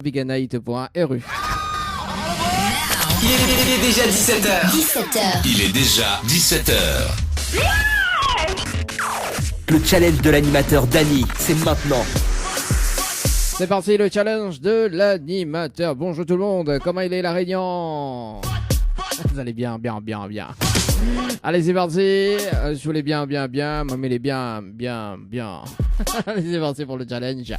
Veganight.ru. Il est déjà 17h. 17h. Il est déjà 17h. Le challenge de l'animateur Dany, c'est maintenant. C'est parti, le challenge de l'animateur. Bonjour tout le monde, comment il est la Réunion? Vous allez bien. Allez, c'est parti. Je voulais bien. Moi, mais les bien. Allez, c'est parti pour le challenge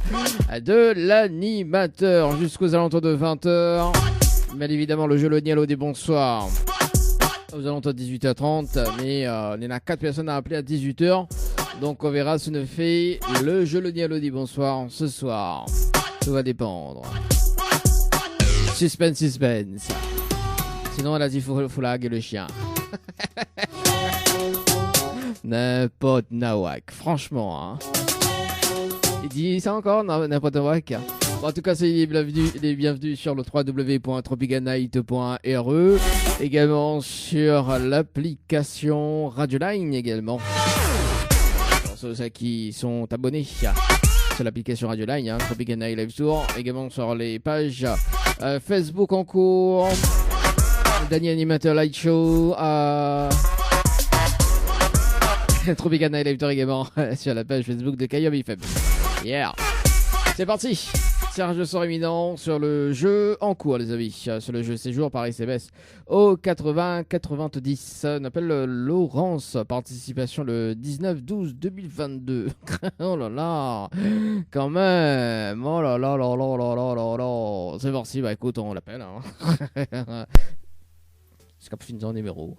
de l'animateur jusqu'aux alentours de 20h. Bien évidemment, le jeu Le Nialo des bonsoirs aux alentours de 18h30. Mais il y en a 4 personnes à appeler à 18h. Donc, on verra ce ne fait le jeu Le Nialo des bonsoirs ce soir. Tout va dépendre. Suspense. Sinon, elle a dit faut larguer le chien. N'importe nawak. Franchement, hein. Il dit ça encore, n'importe nawak. Bon, en tout cas, c'est les bienvenus sur le www.tropicanite.re. Également sur l'application Radioline également. Pour ceux qui sont abonnés sur l'application Radioline, hein, Tropicanite Live Tour. Également sur les pages Facebook en cours. Dany Animateur Light Show. Tropicanite Live Tour également sur la page Facebook de Kayom FM. Yeah. C'est parti. Tirage de sort imminent sur le jeu en cours, les amis. Sur le jeu séjour par SMS au 80-90. On appelle Laurence. Participation le 19-12-2022. Oh là là. Quand même. Oh là là là là là là là là. C'est parti. Bah écoute, on l'appelle. Hein. C'est comme fin en numéro.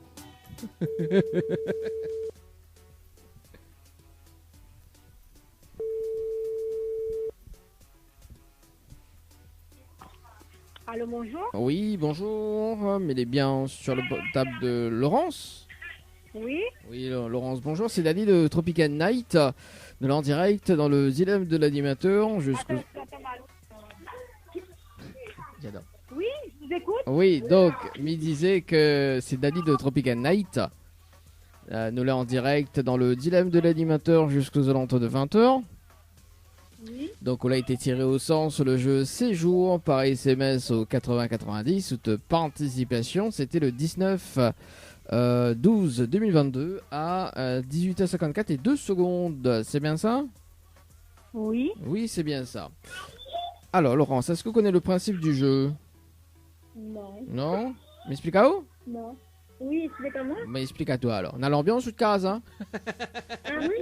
Allô, bonjour. Oui, bonjour. Mais il est bien sur la table de Laurence. Oui. Oui, Laurence, bonjour. C'est Dany de Tropical Night, de l'en direct dans le dilemme de l'animateur. Jusqu'au... J'adore. Oui, je vous écoute. Oui, donc, il disait que c'est Dany de Tropical Night. Nous l'avons en direct dans le dilemme de l'animateur jusqu'aux alentours de 20h. Oui. Donc on a été tiré au sort sur le jeu Séjour par SMS au 80-90. Toute participation, c'était le 19-12-2022 à 18h54 et 2 secondes. C'est bien ça? Oui. Oui, c'est bien ça. Alors Laurence, est-ce que vous connaissez le principe du jeu? Non. Non? M'explique à où? Non. Oui, explique-moi. Mais explique à toi alors. On a l'ambiance ou de case, hein? Ah oui, oui.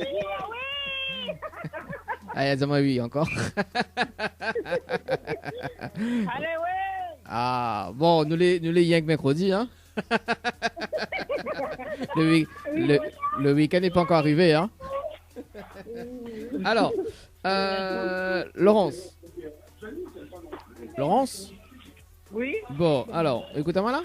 Allez, dis-moi oui, encore. Allez, ouais. Ah, bon, nous les yank mercredi, hein? Le week-end n'est pas encore arrivé, hein? Alors, Laurence. Laurence? Oui. Bon, alors, écoute-moi là?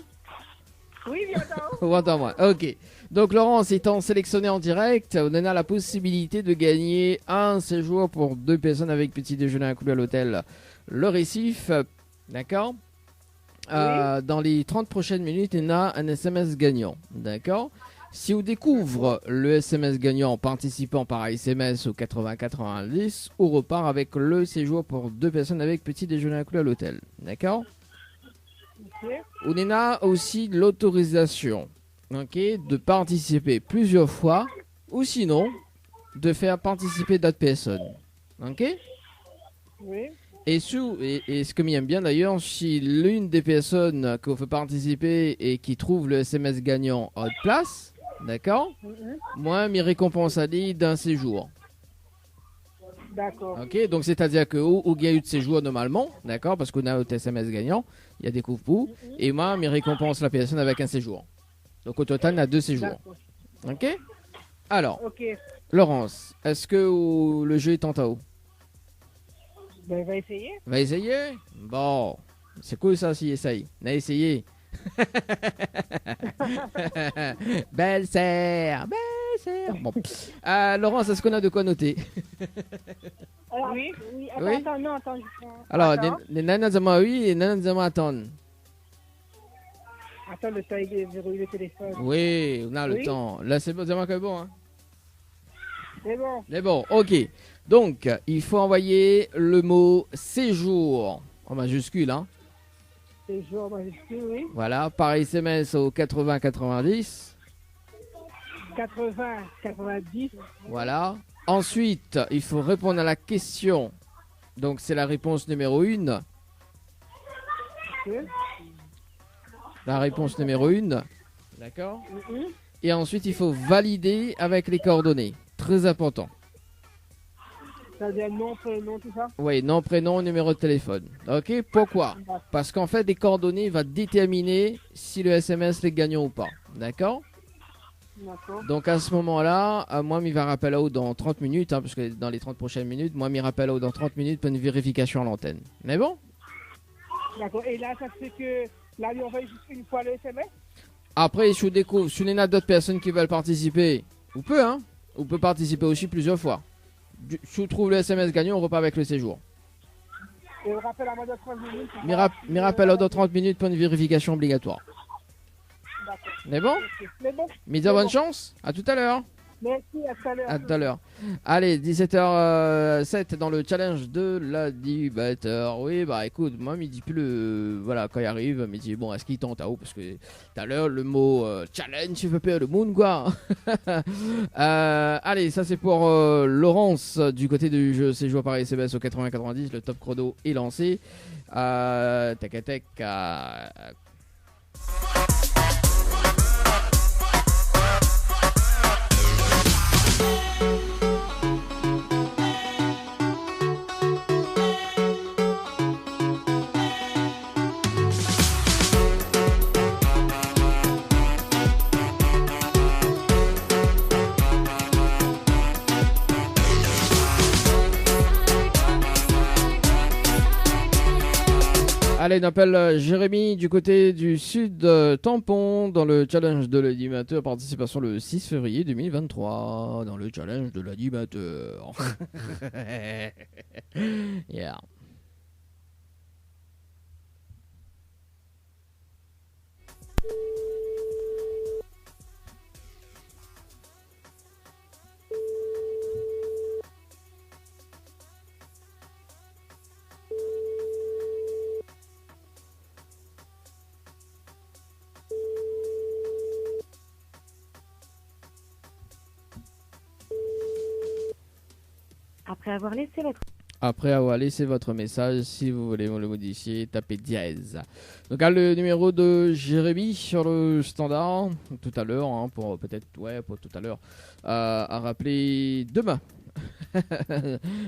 Oui, viens-t'en. Ou entends-moi. Ok. Donc, Laurence étant sélectionné en direct, on a la possibilité de gagner un séjour pour 2 personnes avec petit déjeuner inclus à l'hôtel Le Récif. D'accord? Dans les 30 prochaines minutes, il y a un SMS gagnant. D'accord? Si on découvre le SMS gagnant en participant par SMS au 80-90, on repart avec le séjour pour 2 personnes avec petit déjeuner inclus à l'hôtel. D'accord? Okay. On a aussi l'autorisation, de participer plusieurs fois ou sinon de faire participer d'autres personnes. Ok? Oui. Et ce que j'aime bien d'ailleurs, si l'une des personnes qui fait participer et qui trouve le SMS gagnant à haute place, d'accord? Moi, mes récompenses à lui d'un séjour. D'accord. Ok, donc c'est-à-dire que où il y a eu de séjour normalement, d'accord, parce qu'on a un SMS gagnant, il y a des coups et moi, mes récompenses la personne avec un séjour. Donc au total, on a 2 séjours. Ok? Alors, okay. Laurence, est-ce que le jeu est en haut? Ben, va essayer. Va essayer? Bon, c'est cool ça s'il essaye. On a essayé. Belle sœur. Bon. Laurence, est-ce qu'on a de quoi noter? Alors, oui. Attends, non, attends. Alors, les nanas disent oui et les nanas disent attendre. Attends, le temps de verrouiller le téléphone. Oui, on a le temps. Là, c'est bon, c'est bon, hein? C'est bon. C'est bon, ok. Donc, il faut envoyer le mot séjour en majuscule, hein. Séjour majuscule, oui. Voilà, par SMS au 80 90. 80, 90. Voilà. Ensuite, il faut répondre à la question. Donc, c'est la réponse numéro 1. Ok. La réponse numéro 1. D'accord. Mhm. Et ensuite, il faut valider avec les coordonnées. Très important. C'est-à-dire nom, prénom, tout ça. Oui, nom, prénom, numéro de téléphone. Ok, pourquoi? Parce qu'en fait, les coordonnées vont déterminer si le SMS est gagnant ou pas. D'accord. D'accord. Donc à ce moment-là, moi, m'y va rappel au dans 30 minutes, hein, parce que dans les 30 prochaines minutes, moi, m'y rappel au dans 30 minutes pour une vérification à l'antenne. Mais bon. D'accord. Et là, ça fait que là, lui envoie juste une fois le SMS. Après, je découvre, si il y a d'autres personnes qui veulent participer, on peut participer aussi plusieurs fois. Si on trouve le SMS gagnant, on repart avec le séjour. Et on rappelle à moi de 30 minutes. M'y rappel au dans 30 minutes pour une vérification obligatoire. D'accord. Mais bon, Ok. Mais bon. mise à bonne chance. À tout à l'heure. Merci, à tout à l'heure. À tout à l'heure. Allez, 17h07 dans le challenge de l'animateur. Oui, bah écoute, moi, il dit plus le. Voilà, quand il arrive, il dit bon, est-ce qu'il tente à haut? Parce que tout à l'heure, le mot challenge, il fait peur le monde, quoi. Allez, ça c'est pour Laurence du côté du jeu. C'est joué par SMS au 80-90. Le top chrono est lancé. Tac, tac, Allez, on appelle Jérémy du côté du sud Tampon dans le challenge de l'animateur. Participation le 6 février 2023 dans le challenge de l'animateur. Yeah. Après avoir laissé votre message, si vous voulez le modifier, tapez dièse. Donc là, le numéro de Jérémy sur le standard, tout à l'heure, hein, pour peut-être, pour tout à l'heure, à rappeler demain.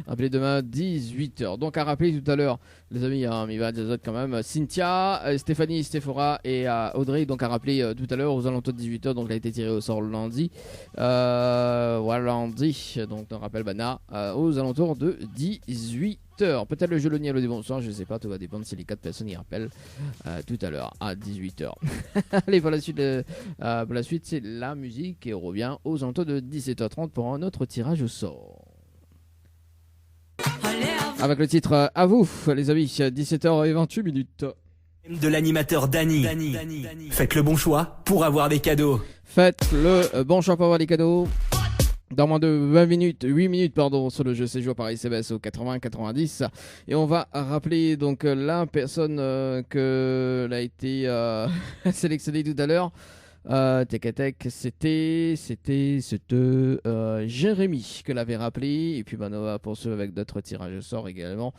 Rappelez demain 18h. Donc à rappeler tout à l'heure, les amis, il va des autres quand même. Cynthia, Stéphanie, Stéphora et Audrey. Donc à rappeler tout à l'heure aux alentours de 18h. Donc elle a été tirée au sort lundi. Voilà, lundi. Donc on rappelle Bana aux alentours de 18h. Peut-être le jeu le le bonsoir, je sais pas. Tout va dépendre si les 4 personnes y rappellent tout à l'heure à 18h. Allez, pour la suite, c'est la musique et on revient aux alentours de 17h30 pour un autre tirage au sort. Avec le titre à vous, les amis, 17h28. De l'animateur Dany. Faites le bon choix pour avoir des cadeaux. Faites le bon choix pour avoir des cadeaux. Dans moins de 8 minutes, pardon, sur le jeu C'est joué par SMS au 80-90. Et on va rappeler donc la personne que l'a été sélectionnée tout à l'heure. C'était Jérémy que l'avait rappelé. Et puis on va poursuivre avec d'autres tirages au sort également.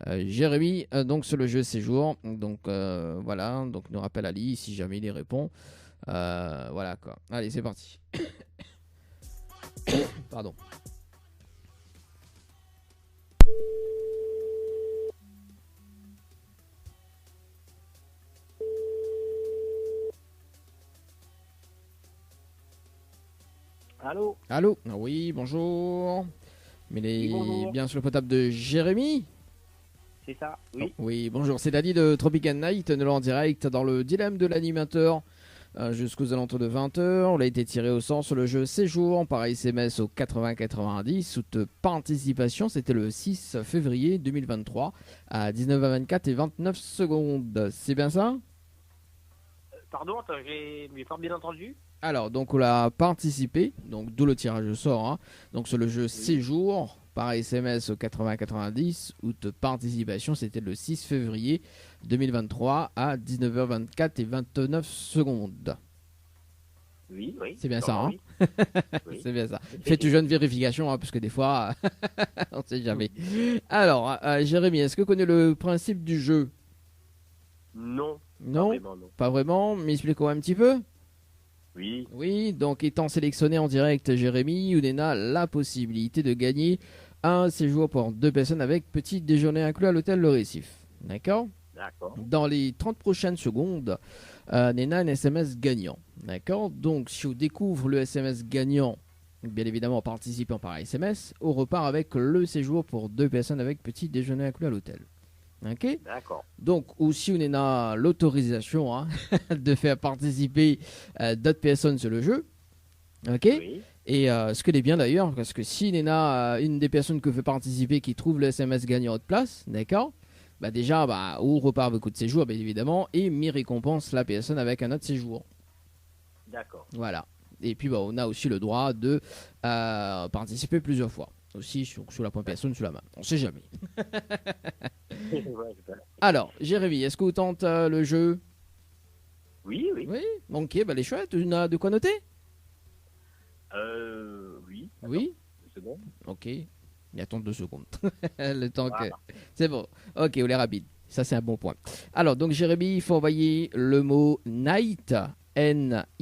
Jérémy, donc sur le jeu Séjour. Donc voilà, donc nous rappelle Ali si jamais il y répond. Voilà quoi. Allez, c'est parti. Pardon. Allô? Allô? Oui, bonjour. Mais il est bonjour. bien sur le potable de Jérémy. C'est ça, oui. Oui, bonjour. C'est Dany de Tropical Night, nous en direct dans le dilemme de l'animateur. Jusqu'aux alentours de 20h. On a été tiré au sort sur le jeu Séjour par SMS au 80-90. Toute participation, c'était le 6 février 2023 à 19h24 et 29 secondes. C'est bien ça? Pardon, attends, j'ai pas bien entendu. Alors, donc on a participé, donc d'où le tirage au sort, hein. Donc sur le jeu Séjour par SMS au 80-90, où de participation, c'était le 6 février 2023 à 19h24 et 29 secondes. Oui, oui. C'est bien ça, hein? Oui. Oui. C'est bien ça. Faites une jeune vérification, hein, parce que des fois, on ne sait jamais. Alors, Jérémy, est-ce que tu connais le principe du jeu? Non. Non, Vraiment, non. pas vraiment, mais explique-moi un petit peu. Oui. Oui, donc étant sélectionné en direct, Jérémy, Oudena a la possibilité de gagner un séjour pour 2 personnes avec petit déjeuner inclus à l'hôtel Le Récif. D'accord? D'accord. Dans les 30 prochaines secondes, Nena a un SMS gagnant. D'accord? Donc, si on découvre le SMS gagnant, bien évidemment en participant par SMS, on repart avec le séjour pour 2 personnes avec petit déjeuner inclus à l'hôtel. Ok? D'accord. Donc, aussi, on a l'autorisation, hein, de faire participer d'autres personnes sur le jeu. Ok? Oui. Et ce que est bien d'ailleurs, parce que si Nena, une des personnes que fait participer qui trouve le SMS gagnant à votre place, d'accord? Bah déjà, on repart avec coup de séjour, bien évidemment, et mi récompense la personne avec un autre séjour. D'accord. Voilà. Et puis, on a aussi le droit de participer plusieurs fois. Aussi sur la première personne, sur la main. On sait jamais. Ouais, c'est pas- Alors, Jérémy, est-ce que vous tentez le jeu? Oui, oui. Oui. Ok, les chouettes, tu as de quoi noter? Oui. Oui. C'est bon. Ok. Il attend 2 secondes. Le temps que... Voilà. C'est bon. Ok, on est rapide. Ça, c'est un bon point. Alors, donc, Jérémy, il faut envoyer le mot night. N-I-G-H-T.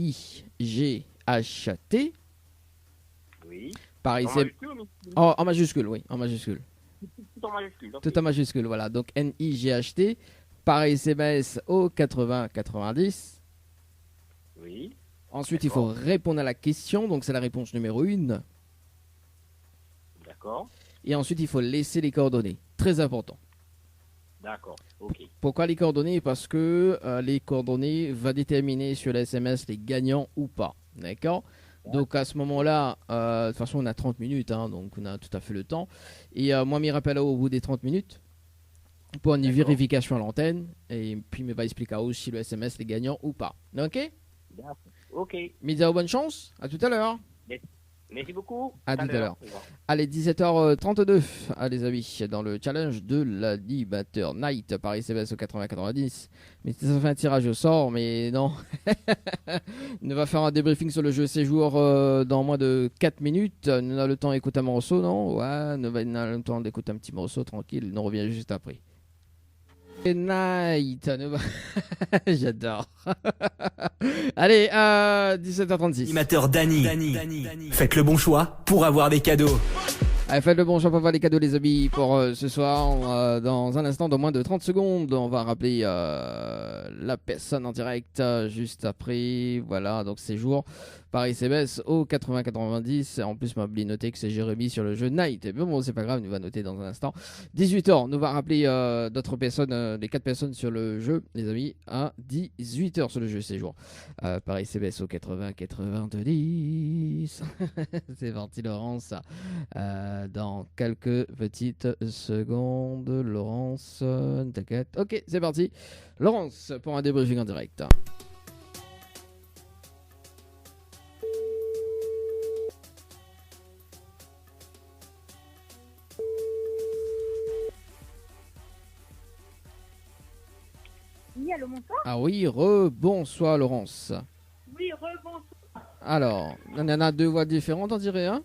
Oui. Pareil, En c'est... majuscule ou minuscule? En majuscule, oui. En majuscule. Tout en majuscule. ok. Tout en majuscule, voilà. Donc, N-I-G-H-T. Par SMS au 80-90. Oui. Ensuite, il faut répondre à la question. Donc, c'est la réponse numéro 1. D'accord. Et ensuite, il faut laisser les coordonnées. Très important. D'accord. Ok. Pourquoi les coordonnées? Parce que les coordonnées vont déterminer sur le SMS les gagnants ou pas. D'accord? Donc à ce moment-là, de toute façon on a 30 minutes, hein, donc on a tout à fait le temps. Et moi, je me rappelle au bout des 30 minutes pour une vérification à l'antenne. Et puis, je vais expliquer aussi si le SMS est gagnant ou pas. Ok? D'accord. Ok. Misao, bonne chance. À tout à l'heure. Merci beaucoup. À tout à l'heure. Au revoir. Allez, 17h32, les amis, dans le challenge de l'animateur Night par SMS au 80-90. Mais ça fait un tirage au sort, mais non. On va faire un débriefing sur le jeu séjour dans moins de 4 minutes. On a le temps d'écouter un morceau, non? Ouais, on a le temps d'écouter un petit morceau tranquille. On revient juste après. Night, j'adore. Allez, 17h36. Animateur Dany. Faites le bon choix pour avoir des cadeaux. Allez, faites le bon choix pour avoir les cadeaux, les amis, pour ce soir. Dans un instant, dans moins de 30 secondes, on va rappeler la personne en direct juste après. Voilà, donc séjour par SMS au 80-90. En plus, m'a oublié de noter que c'est Jérémy sur le jeu Night. Mais bon, c'est pas grave, nous va noter dans un instant. 18h, nous va rappeler d'autres personnes, les 4 personnes sur le jeu, les amis, à 18h sur le jeu séjour. Par SMS au 80-90. C'est parti, Laurence. Dans quelques petites secondes, Laurence, t'inquiète. Ok, c'est parti. Laurence, pour un débriefing en direct. Oui, allô, bonsoir. Ah oui, bonsoir Laurence. Oui, rebonsoir. Alors, on en a 2 voix différentes, on dirait, hein?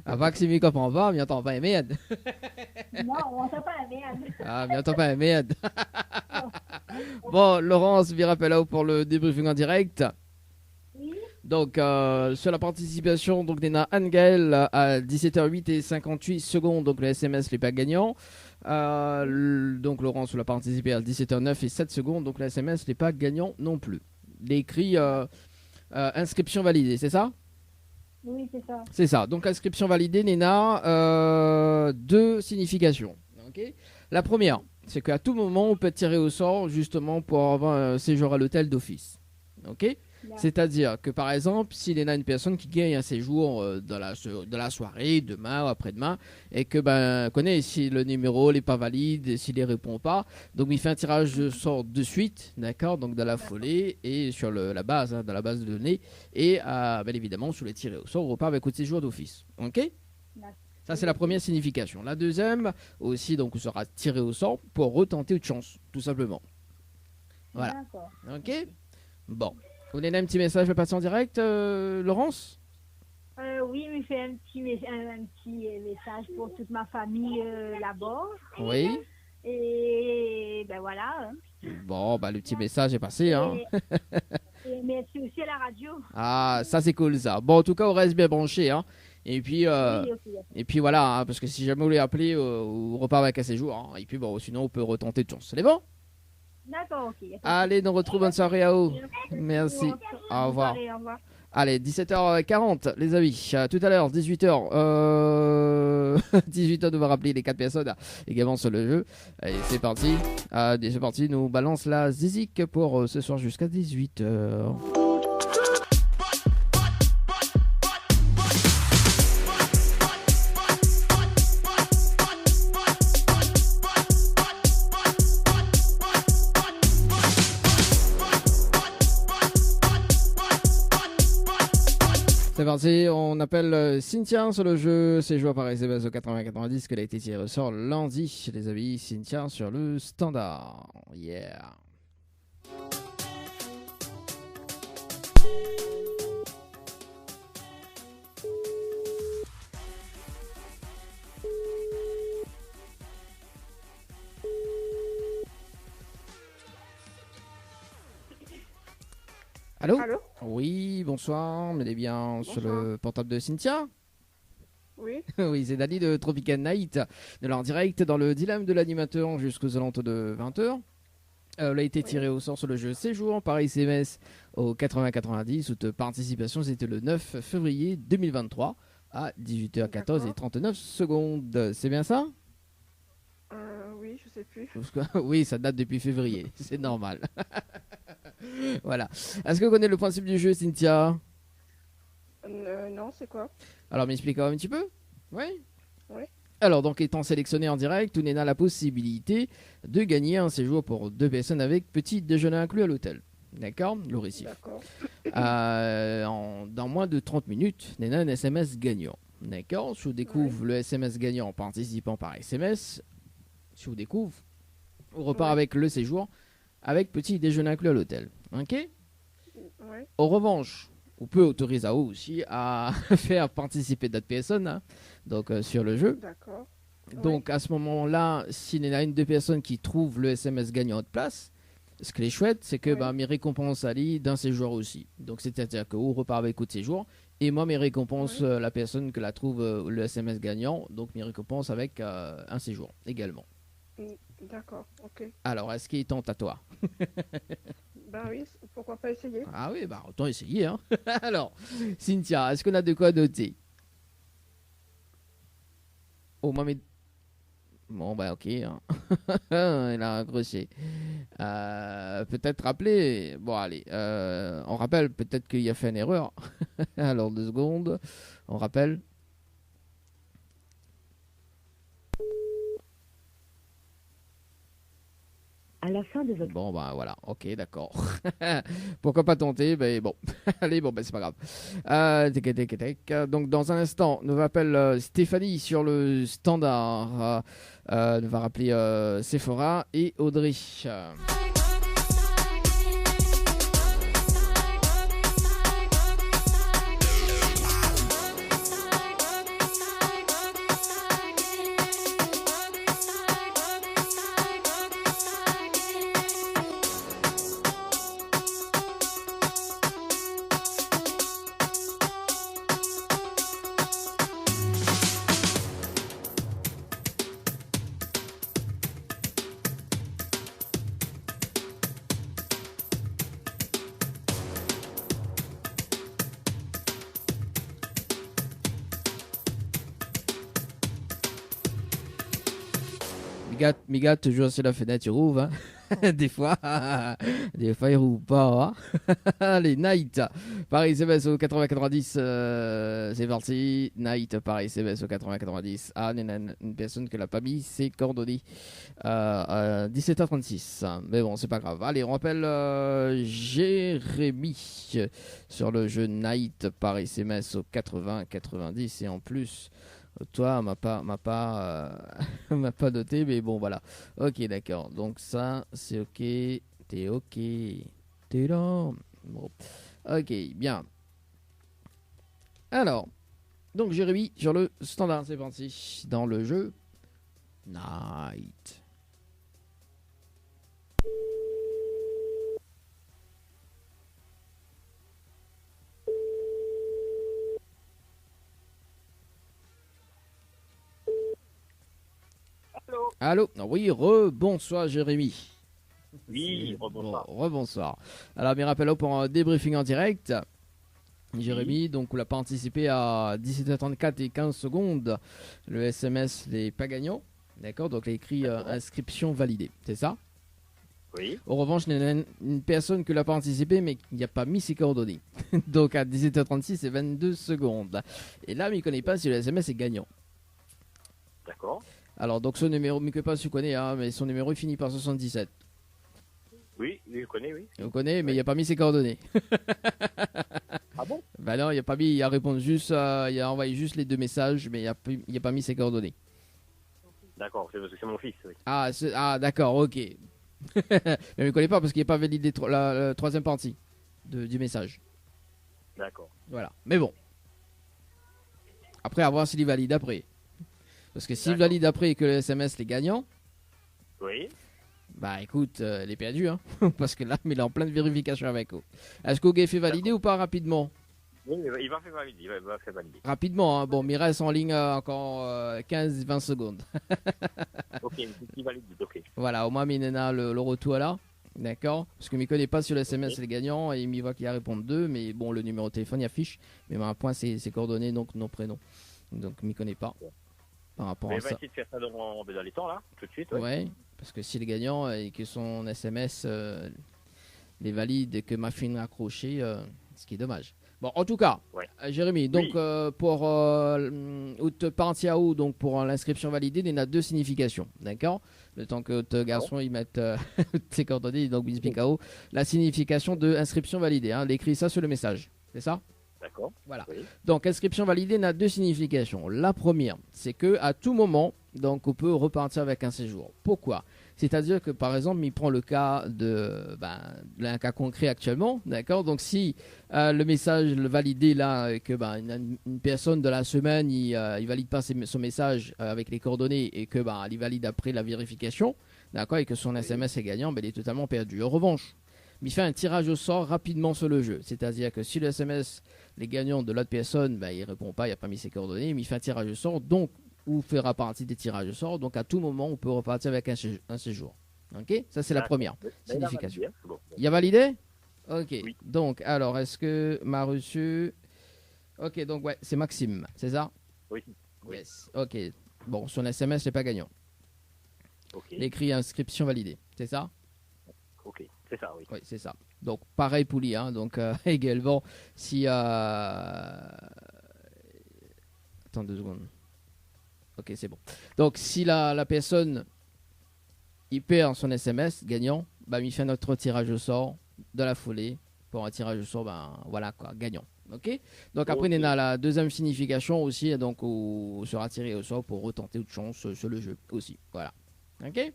Ah, pas que si m'y comprend pas, mais entend pas un merde. Non, on s'entend pas la merde. Ah, mais entend pas un merde. Bon, Laurence, je rappelle là pour le débriefing en direct. Oui. Donc, sur la participation, donc, Nena Angel à 17h08 et 58 secondes, donc le SMS n'est pas gagnant. Donc, Laurent, sur la participé à 17h09 et 7 secondes, donc le SMS n'est pas gagnant non plus. L'écrit inscription validée, c'est ça? Oui, c'est ça. C'est ça. Donc, inscription validée, Nena, 2 significations. Okay. La première, c'est qu'à tout moment, on peut tirer au sort justement pour avoir un séjour à l'hôtel d'office. Ok. C'est-à-dire que par exemple, s'il y en a une personne qui gagne un séjour dans la soirée, demain ou après-demain, et que connaît si le numéro n'est pas valide, s'il ne répond pas, donc il fait un tirage de sort de suite, d'accord, donc dans la foulée et sur la base, dans la base de données, et bien évidemment sur les tirés au sort, on repart avec le séjour d'office, ok? Ça c'est la première signification. La deuxième aussi, donc on sera tiré au sort pour retenter une chance, tout simplement. Voilà. D'accord. Ok. Bon. Vous voulez un petit message à passer en direct, Laurence? Oui, il me fait un petit message pour toute ma famille là-bas. Oui. Et ben voilà. Bon, le petit message est passé. Hein. Et merci aussi à la radio. Ah, ça c'est cool ça. Bon, en tout cas, on reste bien branché. Hein. Et puis, Oui, ok. et puis voilà, hein, parce que si jamais vous voulez appeler, on repart avec un séjour. Hein. Et puis bon, sinon on peut retenter de chance. C'est bon? D'accord, ok. Allez, on retrouve bonne soirée à vous. Merci. Au revoir. Allez, au revoir. Allez, 17h40, les amis. Tout à l'heure, 18h. 18h, on va rappeler les 4 personnes également sur le jeu. Allez, c'est parti. C'est parti, nous balance la zizik pour ce soir jusqu'à 18h. C'est parti, on appelle Cynthia sur le jeu. C'est joué par SMS au 80-90 qu'elle a été tirée au sort lundi, les amis. Cynthia sur le standard. Yeah. Allô? Allô? Oui, bonsoir. Mais bien sur le portable de Cynthia? Oui. Oui, c'est Dali de Tropical Night, de leur direct dans le dilemme de l'animateur jusqu'aux alentours de 20h. Elle a été tirée au sort sur le jeu Séjour par SMS au 80-90. Toute participation, c'était le 9 février 2023 à 18h14 et 39 secondes. C'est bien ça? Oui, je sais plus. Oui, ça date depuis février, c'est normal. Voilà. Est-ce que vous connaissez le principe du jeu, Cynthia? Non, c'est quoi? Alors, m'expliquez un petit peu? Oui. Oui. Alors, donc, étant sélectionné en direct, on a la possibilité de gagner un séjour pour 2 personnes avec petit déjeuner inclus à l'hôtel. D'accord? Le récif. D'accord. Dans moins de 30 minutes, on a un SMS gagnant. D'accord? Si vous découvre le SMS gagnant en participant par SMS, si vous découvre, on repart avec le séjour avec petit déjeuner inclus à l'hôtel. Ok? Ouais. En revanche, on peut autoriser à vous aussi à faire participer d'autres personnes hein, donc, sur le jeu. D'accord. Donc à ce moment-là, s'il y en a une des personnes qui trouve le SMS gagnant de place, ce qui est chouette, c'est que mes récompenses allient d'un séjour aussi. Donc c'est-à-dire que vous repart avec coup de séjour et moi mes récompenses, la personne que la trouve le SMS gagnant, donc mes récompenses avec un séjour également. D'accord, ok. Alors, est-ce qu'il tente à toi? Ben oui, pourquoi pas essayer? Ah oui, autant essayer. Hein. Alors, Cynthia, est-ce qu'on a de quoi noter? Oh, moi, mais... Bon, ok. Hein. Elle a accroché. Peut-être rappeler... Bon, allez. On rappelle, peut-être qu'il a fait une erreur. Alors, 2 secondes. On rappelle. À la fin de votre... Bon, voilà, ok, d'accord. Pourquoi pas tenter? Bon, allez, c'est pas grave. Donc, dans un instant, nous appelle Stéphanie sur le standard. Nous va rappeler Sephora et Audrey. Migat, toujours sur la fenêtre, tu rouvres. Hein. des fois, il roule pas. Hein. Allez, Night, pareil, SMS au 80-90, c'est parti. Night, pareil, SMS au 80-90. Ah, une personne que l'a pas mis, c'est coordonnées à 17h36. Mais bon, c'est pas grave. Allez, on rappelle Jérémy sur le jeu Night par SMS au 80-90. Et en plus, toi, m'a pas noté, mais bon, voilà. Ok, d'accord. Donc ça, c'est ok. T'es ok. T'es là. Bon. Ok, bien. Alors, donc Jérémy sur le standard, c'est parti. Dans le jeu Night. Allô. Oui, rebonsoir Jérémy. Oui, rebonsoir. Bon, rebonsoir. Alors, mes rappels pour un débriefing en direct. Jérémy, donc, on n'a pas anticipé à 17h34 et 15 secondes. Le SMS n'est pas gagnant. D'accord, donc il a écrit inscription validée. C'est ça? Oui. En revanche, il y a une personne qui l'a pas anticipé, mais qui n'a pas mis ses coordonnées. Donc, à 17h36, c'est 22 secondes. Et là, mais il ne connaît pas si le SMS est gagnant. D'accord. Alors, donc, son numéro, mais que pas si tu connais, hein, mais son numéro il finit par 77. Oui, je connais, oui. On connaît, mais il n'a pas mis ses coordonnées. Ah bon? Bah non, il a pas mis, il a répondu juste, il a envoyé juste les deux messages, mais il a pas mis ses coordonnées. D'accord, c'est parce que c'est mon fils, oui. Ah d'accord, ok. Mais il ne connaît pas parce qu'il n'a pas validé la troisième partie du message. D'accord. Voilà, mais bon. Après, à voir s'il est valide après. Parce que s'il D'accord. valide après et que le SMS est gagnant, Oui. bah écoute, il est perdu, hein. Parce que là, mais il est en pleine vérification avec eux. Est-ce qu'Oguet fait valider ou pas rapidement? Oui, il va faire valider, il va faire valider. Rapidement, hein. Bon, mais il reste en ligne encore 15-20 secondes. Ok, il valide, ok. Voilà, au moins, Minena le retour là. D'accord? Parce que je ne connais pas sur le SMS les gagnants et il m'y voit qu'il y a répondu 2. Mais bon, le numéro de téléphone il affiche. Mais un point, c'est coordonnées, donc nom, prénom. Donc, je ne m'y connais pas. Par rapport Mais à il va ça. essayer de faire ça dans les temps, là, tout de suite. Ouais. Ouais, parce que s'il est gagnant et que son SMS les valide et que ma fille accroché, ce qui est dommage. Bon, en tout cas, Ouais. Jérémy, donc Oui. pour Parentiao, donc pour l'inscription validée, il y en a 2 significations, d'accord? Le temps que le garçon il mette ses coordonnées, donc Bispicao, la signification de inscription validée, hein, il écrit ça sur le message, c'est ça? D'accord. Voilà. Oui. Donc, inscription validée n'a 2 significations. La première, c'est que à tout moment, donc, on peut repartir avec un séjour. Pourquoi? C'est-à-dire que, par exemple, il prend le cas un cas concret actuellement, d'accord? Donc, si le message le validé là, que une personne de la semaine, il valide pas son message avec les coordonnées et que il valide après la vérification, d'accord, et que son SMS est gagnant, il est totalement perdu. En revanche, il fait un tirage au sort rapidement sur le jeu. C'est-à-dire que si le SMS, les gagnants de l'autre personne, il ne répond pas, il n'a pas mis ses coordonnées, mais il fait un tirage au sort, donc, ou fera partie des tirages au sort. Donc, à tout moment, on peut repartir avec un séjour. Ok? Ça, c'est la première signification. Bon. Il a validé? Ok. Oui. Donc, alors, est-ce que m'a reçu? Ok, donc, ouais, c'est Maxime, c'est ça? Oui. Oui. Yes. Ok. Bon, son SMS n'est pas gagnant. Ok. L'écrit inscription validée, c'est ça? Ok. C'est ça, oui. Oui, c'est ça. Donc, pareil pour lui. Hein. Donc, également, si... Attends 2 secondes. Ok, c'est bon. Donc, si la personne, il perd son SMS gagnant, il fait notre tirage au sort de la foulée. Pour un tirage au sort, voilà quoi, gagnant. Ok? Donc, après, Ok. on a la deuxième signification aussi, donc, où sera tiré au sort pour retenter autre chance sur le jeu aussi. Voilà. Ok?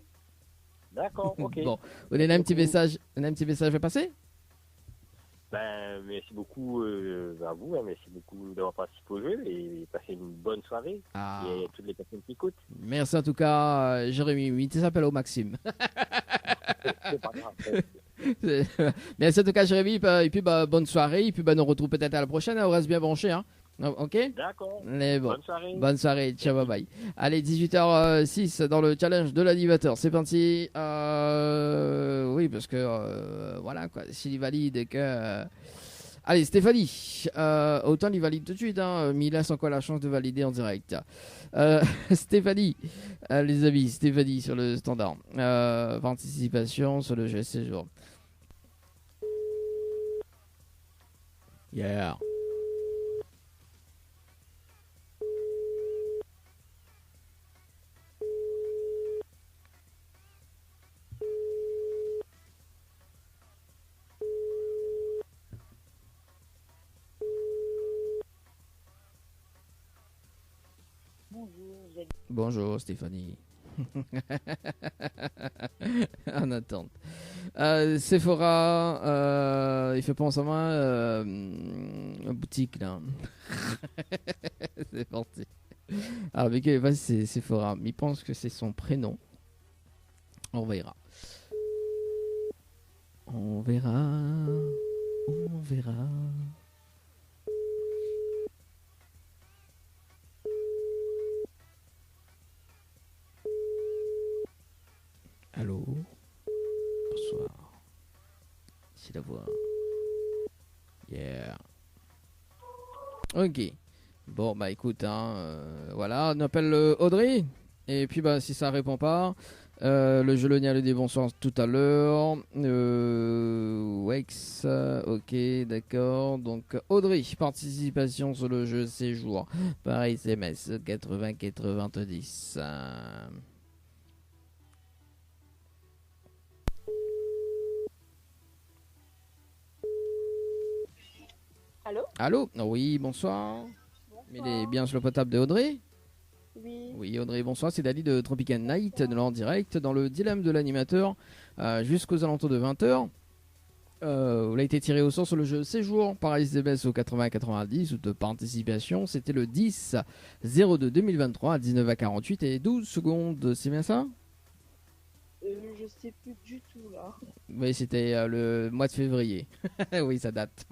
D'accord, ok. Bon, on a un petit message à passer? Merci beaucoup à vous, hein, merci beaucoup d'avoir participé au jeu et passé une bonne soirée. Ah. Et à toutes les personnes qui écoutent. Merci en tout cas, Jérémy. Oui, tu t'appelles au Maxime. C'est pas grave. Merci en tout cas, Jérémy. Et puis, bonne soirée. Et puis, nous retrouve peut-être à la prochaine. On reste bien branché. Hein. Ok? D'accord. Mais bon. Bonne soirée. Bonne soirée. Ciao, bye bye. Allez, 18h06 dans le challenge de l'animateur. C'est parti. Oui, parce que voilà quoi. S'il valide et que. Allez, Stéphanie, autant il valide tout de suite, hein, mais il laisse encore la chance de valider en direct. Stéphanie, les amis, Stéphanie sur le standard. Participation sur le jeu séjour. Yeah. Bonjour Stéphanie. En attente. Sephora, il fait pas en sa main boutique là. C'est parti. Alors, avec c'est Sephora, mais il pense que c'est son prénom. On verra. On verra. On verra. Allô? Bonsoir. C'est la voix. Yeah. Ok. Bon, bah écoute, voilà, on appelle Audrey. Et puis, bah, si ça répond pas, le jeu le dit bonsoir tout à l'heure. Wex, ok, d'accord. Donc, Audrey, participation sur le jeu séjour par SMS 80-90. Allô? Allô? Oui, bonsoir. Il est bien sur le potable de Audrey? Oui. Oui, Audrey, bonsoir. C'est Dali de Tropical Night, de en direct, dans le dilemme de l'animateur, jusqu'aux alentours de 20h. Il a été tiré au sort sur le jeu séjour par SMS au 80-90 ou de participation. C'était le 10-02-2023 à 19h48 et 12 secondes. C'est bien ça? Je sais plus du tout là. Oui, c'était le mois de février. Oui, ça date.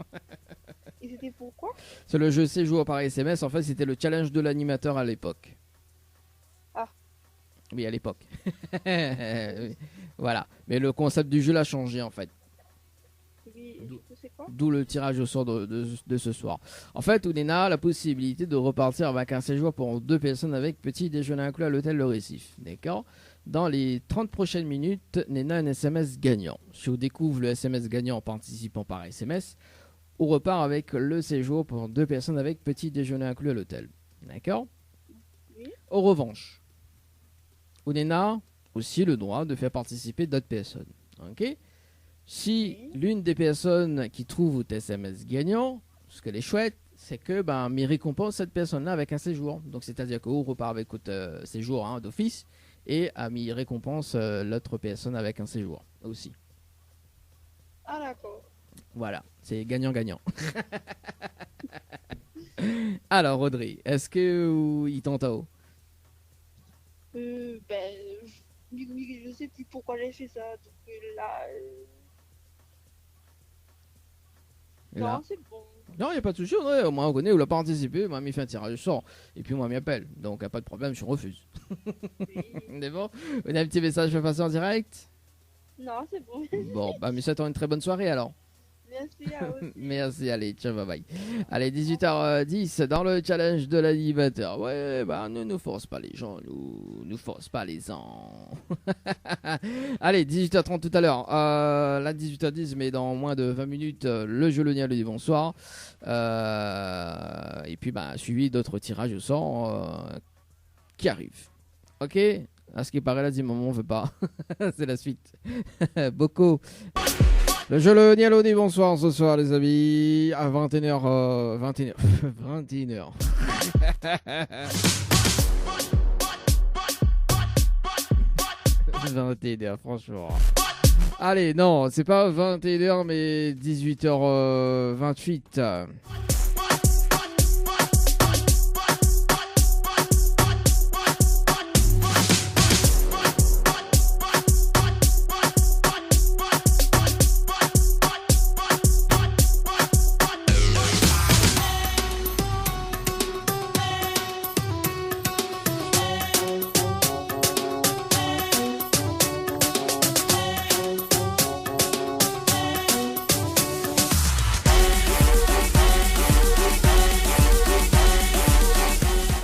Et c'était pourquoi? Sur le jeu séjour par SMS, en fait, c'était le challenge de l'animateur à l'époque. Ah. Oui, à l'époque. Voilà. Mais le concept du jeu l'a changé, en fait. Oui, et du coup, c'est quoi? D'où le tirage au sort de ce soir. En fait, Ounena a la possibilité de repartir avec un séjour pour 2 personnes avec petit déjeuner inclus à l'hôtel Le Récif. D'accord? Dans les 30 prochaines minutes, Nena a un SMS gagnant. Si on découvre le SMS gagnant en participant par SMS, on repart avec le séjour pour 2 personnes avec petit déjeuner inclus à l'hôtel. D'accord? Oui. En revanche, Ounena a aussi le droit de faire participer d'autres personnes. Ok? Si l'une des personnes qui trouve votre SMS gagnant, ce qu'elle est chouette, c'est que m'y récompense cette personne-là avec un séjour. Donc c'est-à-dire qu'on repart avec votre séjour d'office et m'y récompense l'autre personne avec un séjour aussi. Ah d'accord. Voilà, c'est gagnant-gagnant. Alors Audrey, est-ce que il tente à haut? Je sais plus pourquoi j'ai fait ça. Donc là. Là. Non, c'est bon. Non, il n'y a pas de souci, Audrey. Au moins on connaît, on l'a participé, m'a mis fait un tirage au sort. Et puis moi m'y appelle. Donc pas de problème, je refuse. C'est bon? On a un petit message à passer en direct? Non, c'est bon. Bon, mais ça t'en une très bonne soirée alors. Merci à vous. Merci, allez, ciao, bye bye. Allez, 18h10 dans le challenge de l'animateur. Ouais, ne nous force pas les gens, nous force pas les gens. Allez, 18h30 tout à l'heure. Là, 18h10, mais dans moins de 20 minutes, le jeu le dit bonsoir. Et puis, suivi d'autres tirages au sort qui arrivent. Ok? À ce qui paraît, là, du moment, on veut pas. C'est la suite. Beaucoup. Le jeu le Nialo dit bonsoir ce soir les amis à 21h 21h 21h franchement. Allez non c'est pas 21h mais 18h28.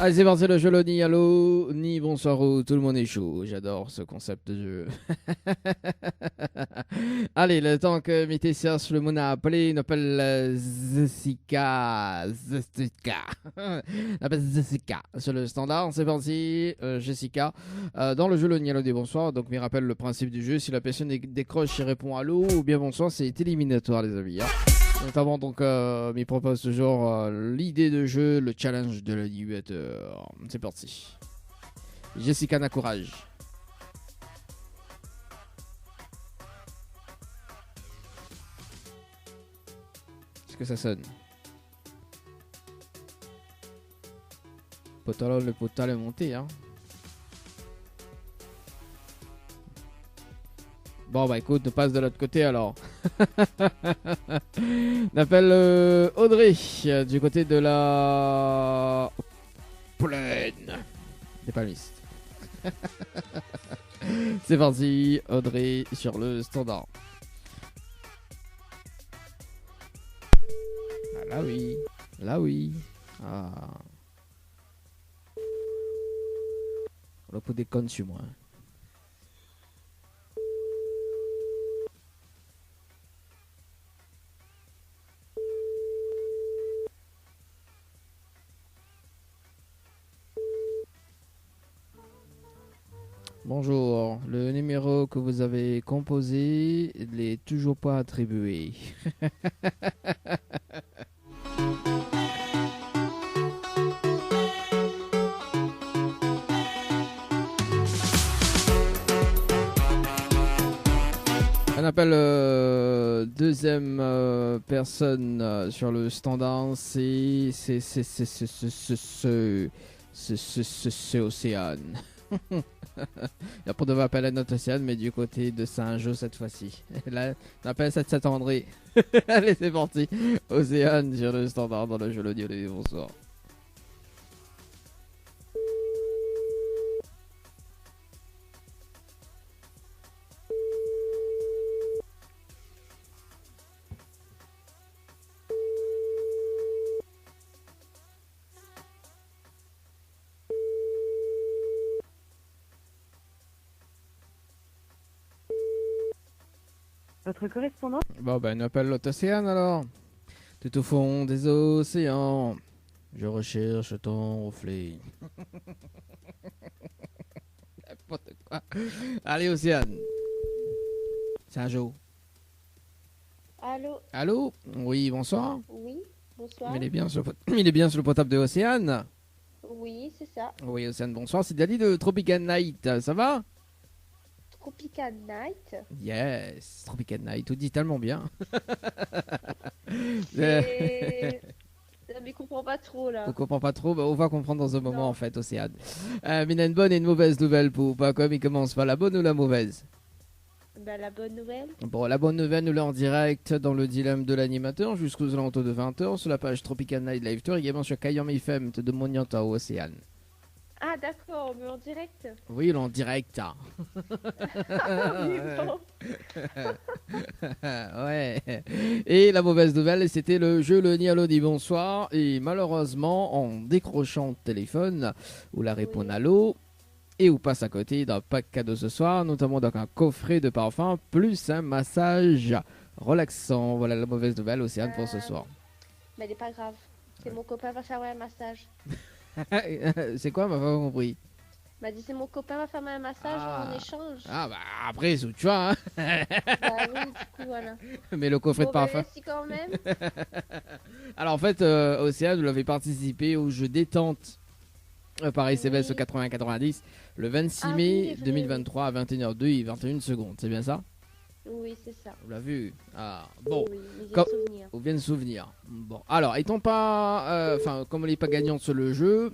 Allez, c'est parti, le jeu Loni, allô, ni bonsoir, tout le monde est chaud. J'adore ce concept de jeu. Allez, le temps que Mété cherche le mot à appeler, il appelle Jessica. Il appelle Jessica sur le standard. C'est parti, Jessica. Dans le jeu Loni, allô, des bonsoirs. Donc, il rappelle le principe du jeu. Si la personne décroche et répond allô ou bien bonsoir, c'est éliminatoire, les amis. Hein. Notamment, donc, m'y propose toujours l'idée de jeu, le challenge de l'animateur. C'est parti. Jessica n'a courage. Est-ce que ça sonne? Le potal est monté, hein. Bon bah écoute, on passe de l'autre côté alors. On appelle Audrey du côté de la plaine des palmistes. C'est parti, Audrey sur le standard. Ah, là oui, là oui. Ah. On va pour des connes sur moi. Bonjour, le numéro que vous avez composé n'est toujours pas attribué. On appelle deuxième personne sur le standard, c'est Océane. Il a pas de appeler notre Océane, mais du côté de Saint-Jean cette fois-ci. Là, on appelle cette André. Allez, c'est parti. Océane sur le standard dans le jeu l'audio. Bonsoir. Votre correspondant? Bon, ben, on appelle l'autre Océane alors. Tout au fond des océans, je recherche ton reflet. N'importe quoi. Allez, Océane. Saint-Jean. Allô? Allô? Oui, bonsoir. Oui, bonsoir. Il est bien sur le portable de Océane. Oui, c'est ça. Oui, Océane, bonsoir. C'est Dali de Tropical Night. Ça va? Tropical Night. Yes, Tropical Night. Tout dit tellement bien. Mais je comprends pas trop là. On comprend pas trop, bah, on va comprendre dans un moment Non. en fait, Océane. Mais il y a une bonne et une mauvaise nouvelle pour pas comme il commence par la bonne ou la mauvaise. Bah, la bonne nouvelle. Bon, la bonne nouvelle, nous l'avons en direct dans le dilemme de l'animateur jusqu'aux alentours de 20h sur la page Tropical Night Live Tour, également sur Kayam FM de Monianta au Océane. Ah d'accord, mais en direct. Oui, il est en direct. Hein. Oui, bon. Ouais. Et la mauvaise nouvelle, c'était le jeu Le Nialo dit bonsoir. Et malheureusement, en décrochant le téléphone, ou la répond allô, et ou passe à côté d'un pack cadeau ce soir, notamment donc un coffret de parfum, plus un massage relaxant. Voilà la mauvaise nouvelle, Océane, pour ce soir. Mais elle est pas grave. C'est mon copain va faire un massage. C'est quoi, m'a pas compris? M'a dit c'est mon copain va faire un massage en échange. Ah bah après, c'est où tu vois, hein. Bah oui, du coup voilà. Mais le coffret de Bon, bah, parfum. merci quand même. Alors en fait, Océane, vous l'avez participé au jeu détente par SMS au 80-90 le 26 Ah mai oui, vrai, 2023 à 21h02 et 21 secondes. C'est bien ça? Oui, c'est ça. Vous l'avez vu? Ah, bon. Oui, mais j'ai Comme- le souvenir. Ou bien de souvenir. Bon, alors, étant pas. Enfin, comme on n'est pas gagnant sur le jeu,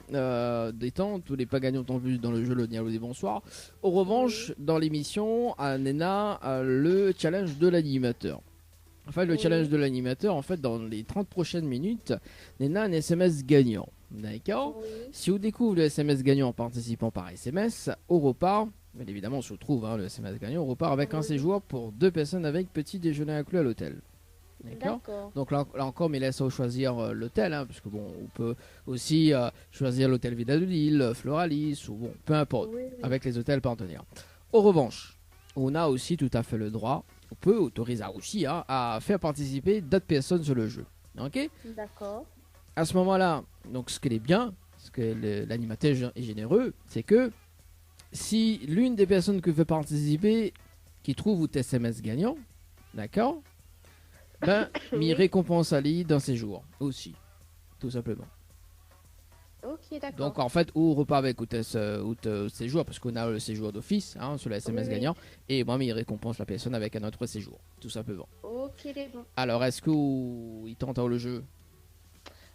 détente, tous les pas gagnants ont vu dans le jeu le Dialogue des Bonsoirs. En revanche, dans l'émission, Nena a le challenge de l'animateur. Enfin, le Oui. challenge de l'animateur, en fait, dans les 30 prochaines minutes, Nena a un SMS gagnant. D'accord? Oui. Si on découvre le SMS gagnant en participant par SMS, on repart. Bien évidemment, on se retrouve le SMS gagnant. On repart avec un Oui. séjour pour 2 personnes avec petit déjeuner inclus à l'hôtel. D'accord. D'accord. Donc là encore, mais laisse choisir l'hôtel, hein, parce que bon, on peut aussi choisir l'hôtel Villa de Lille, Floralis, ou bon, peu importe, Oui, oui. avec les hôtels partenaires. En revanche, on a aussi tout à fait le droit, on peut autoriser aussi hein, à faire participer d'autres personnes sur le jeu. Ok. D'accord. À ce moment-là, donc ce qui est bien, ce que l'animateur est généreux, c'est que si l'une des personnes qui veut participer, qui trouve votre SMS gagnant, d'accord, ben, m'y récompense à lui dans ses jours aussi, tout simplement. Ok, d'accord. Donc en fait, ou repart avec ou séjour, parce qu'on a le séjour d'office hein, sur le SMS Oui, oui. gagnant, et moi, m'y récompense la personne avec un autre séjour, tout simplement. Ok, les bons. Alors, est-ce qu'il tente le jeu?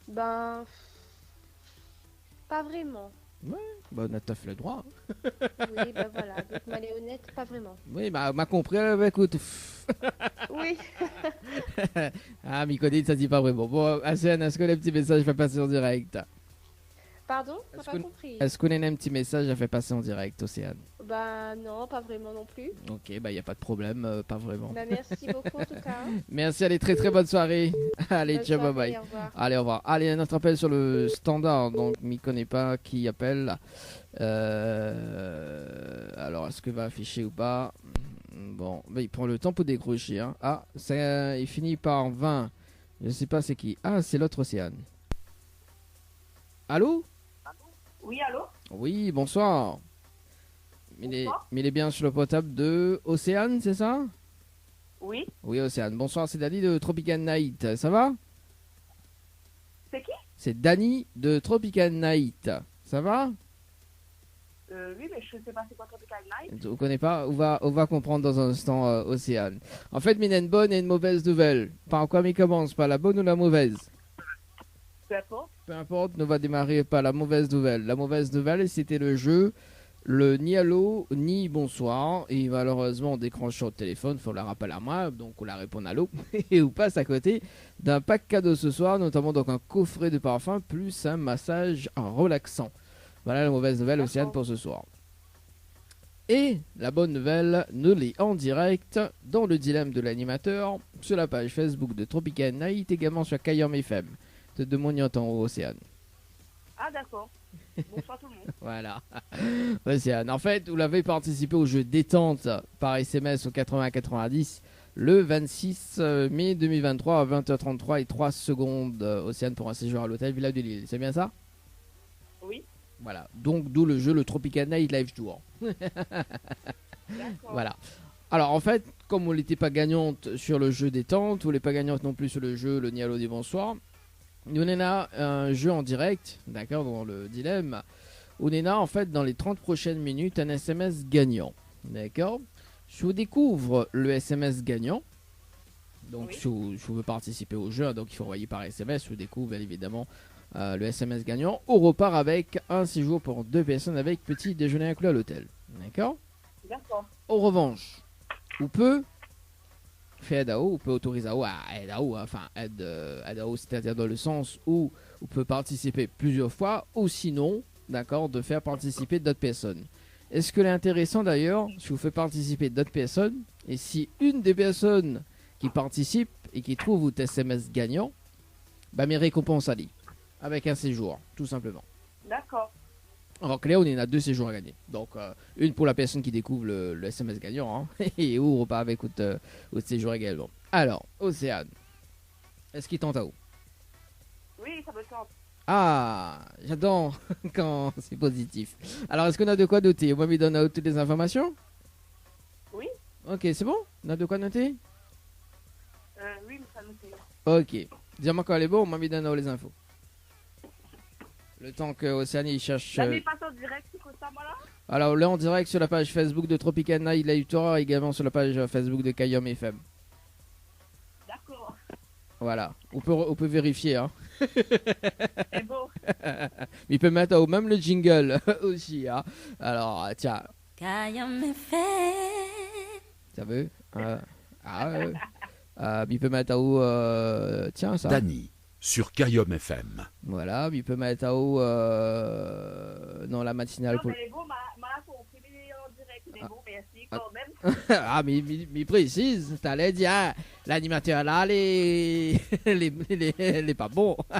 Ben, pas vraiment. Ben, on a tout à fait le droit. Hein. Oui, ben voilà. Donc, m'aller honnête, pas vraiment. Oui, bah, m'a compris, écoute. Oui. Ah, Micodine, ça dit pas vraiment. Bon, Asiane, est-ce que les petits messages fait passer en direct? Pardon? T'as Est-ce pas que- compris? Est-ce qu'on a un petit message à faire passer en direct, Océane? Ben non, pas vraiment non plus. Ok, bah, il n'y a pas de problème, pas vraiment. Ben merci beaucoup en tout cas. Merci, allez, très très bonne soirée. Allez, Bonne ciao, bye soirée, bye. au revoir. Allez, au revoir. Allez, un autre appel sur le standard, donc m'y connaît pas qui appelle. Alors, est-ce que va afficher ou pas? Bon, bah, il prend le temps pour décrocher. Hein. Ah, ça, il finit par 20. Je sais pas c'est qui. Ah, c'est l'autre Océane. Allô? Oui, allô? Oui, bonsoir. Mais il est bien sur le portable de Océane, c'est ça? Oui. Oui, Océane. Bonsoir, c'est Dani de Tropical Night. Ça va? C'est qui? C'est Dani de Tropical Night. Ça va? Oui, mais je sais pas c'est quoi Tropical Night. On connaît pas? On va comprendre dans un instant, Océane. En fait, il y a une bonne et une mauvaise nouvelle. Par quoi il commence? Par la bonne ou la mauvaise? Peu importe. Peu importe, on va démarrer par la mauvaise nouvelle. La mauvaise nouvelle, c'était le jeu, le ni allô, ni bonsoir. Et malheureusement, on décroche sur le téléphone, faut la rappeler à moi, donc on la répond allô. Et on passe à côté d'un pack cadeau ce soir, notamment donc un coffret de parfum plus un massage relaxant. Voilà la mauvaise nouvelle, Océane, pour ce soir. Et la bonne nouvelle, nous l'est en direct dans le dilemme de l'animateur sur la page Facebook de Tropical Night, également sur Kayam FM. De Demognotan au Océane. Ah, d'accord. Bonsoir tout le monde. Voilà. Océane. En fait, vous l'avez participé au jeu détente par SMS au 80-90 le 26 mai 2023 à 20h33 et 3 secondes. Océane pour un séjour à l'hôtel Villa de Lille. C'est bien ça? Oui. Voilà. Donc, d'où le jeu, le Tropical Night Live Tour. D'accord. Voilà. Alors, en fait, comme on n'était pas gagnante sur le jeu détente, on n'est pas gagnante non plus sur le jeu le Nialo des Bonsoirs, nous on a un jeu en direct, d'accord, dans le dilemme. On est là, en fait, dans les 30 prochaines minutes, un SMS gagnant, d'accord. Je vous découvre le SMS gagnant. Donc, Oui. si vous voulez participer au jeu, donc il faut envoyer par SMS. Je vous découvre, bien évidemment, le SMS gagnant. On repart avec un séjour pour 2 personnes avec petit déjeuner inclus à l'hôtel, d'accord. D'accord. En revanche, on peut faire aide AO, on peut autoriser AO à aide AO, enfin aide AO, c'est-à-dire dans le sens où on peut participer plusieurs fois, ou sinon, d'accord, de faire participer d'autres personnes. Est-ce que l'intéressant d'ailleurs, si vous faites participer d'autres personnes, et si une des personnes qui participe et qui trouve votre SMS gagnant, bah mes récompenses à lui, avec un séjour, tout simplement. D'accord. En clair, on en a 2 séjours à gagner. Donc, une pour la personne qui découvre le SMS gagnant, hein, et on repart avec votre séjour également. Alors, Océane, est-ce qu'il tente à où? Oui, ça me tente. Ah, j'adore quand c'est positif. Alors, est-ce qu'on a de quoi noter? Moi, il donne à toutes les informations? Oui. Ok, c'est bon? On a de quoi noter? Oui, mais ça me fait. Ok. Dis-moi quand elle est bon, moi, il donne les infos. Le temps que Océane il cherche. Là, mais passe en direct, c'est quoi ça, moi là? Alors là en direct sur la page Facebook de Tropical Night Live Tour, également sur la page Facebook de Kayam FM. D'accord. Voilà, on peut vérifier. Hein. C'est beau. Mais il peut mettre au même le jingle aussi. Hein. Alors tiens. Kayam FM. Ça veut il peut mettre à où tiens ça. Dani sur Kayam FM. Voilà, il peut mettre à où dans la matinale. Non, mais les beaux, m'a compris en direct. Les beaux, merci quand même. Ah, mais précise, t'allais dire, hein, l'animateur là, les pas bon. Eh